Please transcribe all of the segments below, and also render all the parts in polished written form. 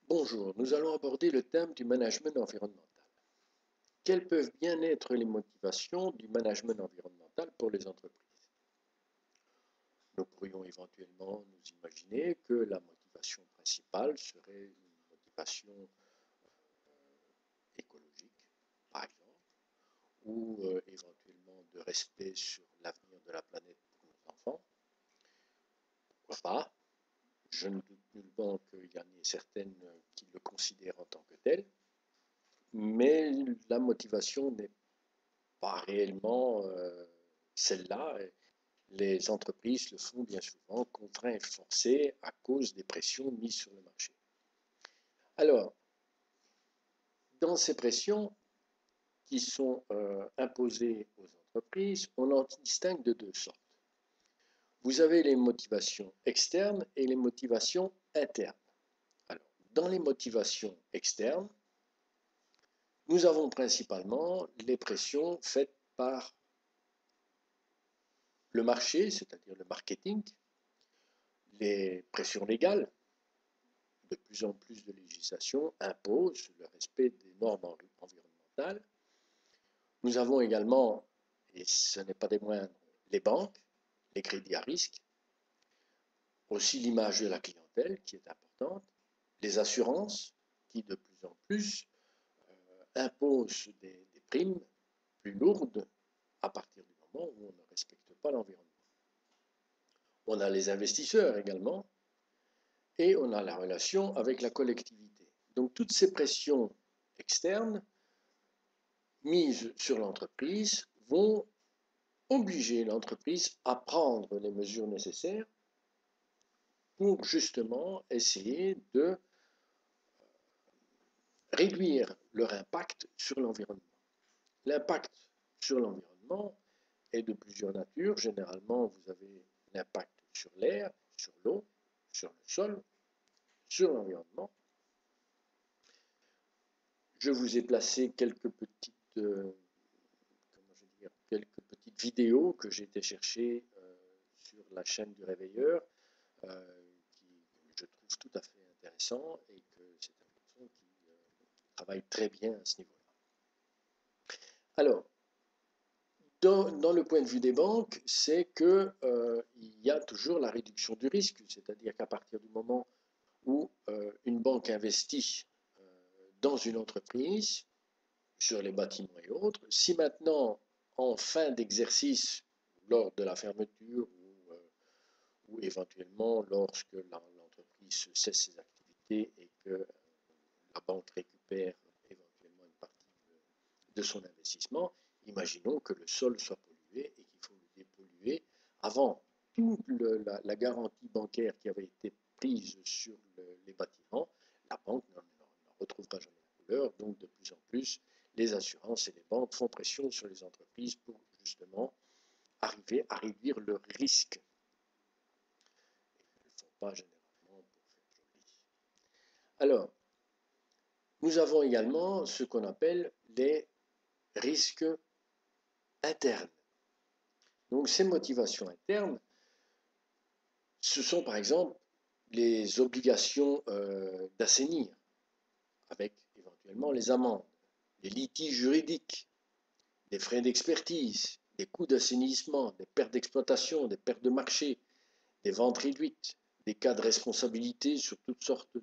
Bonjour, nous allons aborder le thème du management environnemental. Quelles peuvent bien être les motivations du management environnemental pour les entreprises? Nous pourrions éventuellement nous imaginer que la motivation principale serait une motivation écologique, par exemple, ou éventuellement de respect sur l'avenir de la planète pour nos enfants. Pourquoi pas? Je ne doute nullement qu'il y en ait certaines qui le considèrent en tant que tel, mais la motivation n'est pas réellement celle-là. Les entreprises le font bien souvent, contraints et forcés à cause des pressions mises sur le marché. Alors, dans ces pressions qui sont imposées aux entreprises, on en distingue de deux sortes. Vous avez les motivations externes et les motivations internes. Alors, dans les motivations externes, nous avons principalement les pressions faites par le marché, c'est-à-dire le marketing, les pressions légales. De plus en plus de législation impose le respect des normes environnementales. Nous avons également, et ce n'est pas des moindres, les banques, les crédits à risque, aussi l'image de la clientèle qui est importante, les assurances qui de plus en plus imposent des primes plus lourdes à partir du moment où on ne respecte pas l'environnement. On a les investisseurs également, et on a la relation avec la collectivité. Donc toutes ces pressions externes mises sur l'entreprise vont obliger l'entreprise à prendre les mesures nécessaires pour justement essayer de réduire leur impact sur l'environnement. L'impact sur l'environnement est de plusieurs natures. Généralement, vous avez l'impact sur l'air, sur l'eau, sur le sol, sur l'environnement. Je vous ai placé quelques petites vidéos que j'ai été chercher sur la chaîne du Réveilleur, qui je trouve tout à fait intéressant et que c'est un garçon qui travaille très bien à ce niveau-là. Alors, dans le point de vue des banques, c'est qu'il y a toujours la réduction du risque, c'est-à-dire qu'à partir du moment où une banque investit dans une entreprise, sur les bâtiments et autres, si maintenant, en fin d'exercice, lors de la fermeture ou éventuellement lorsque l'entreprise cesse ses activités et que la banque récupère éventuellement une partie de son investissement, imaginons que le sol soit pollué et qu'il faut le dépolluer avant toute la garantie bancaire qui avait été prise sur les bâtiments, la banque n'en retrouvera jamais la couleur, donc de plus en plus, les assurances et les banques font pression sur les entreprises pour justement arriver à réduire le risque. Elles ne le font pas généralement pour faire joli. Alors, nous avons également ce qu'on appelle les risques internes. Donc ces motivations internes, ce sont par exemple les obligations d'assainir, avec éventuellement les amendes, les litiges juridiques, les frais d'expertise, les coûts d'assainissement, des pertes d'exploitation, des pertes de marché, des ventes réduites, des cas de responsabilité sur toutes sortes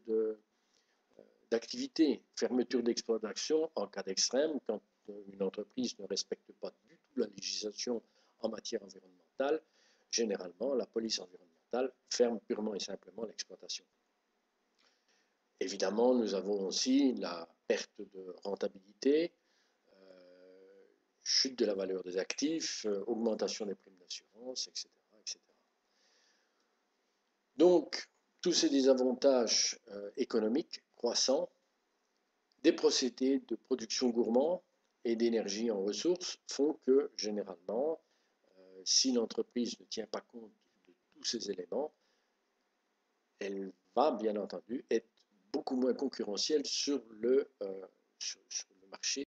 d'activités, fermeture d'exploitation en cas d'extrême, quand une entreprise ne respecte pas du tout la législation en matière environnementale, généralement la police environnementale ferme purement et simplement l'exploitation. Évidemment, nous avons aussi la perte de rentabilité, chute de la valeur des actifs, augmentation des primes d'assurance, etc., etc. Donc, tous ces désavantages économiques croissants, des procédés de production gourmands et d'énergie en ressources font que, généralement, si l'entreprise ne tient pas compte de tous ces éléments, elle va bien entendu être beaucoup moins concurrentielle sur le marché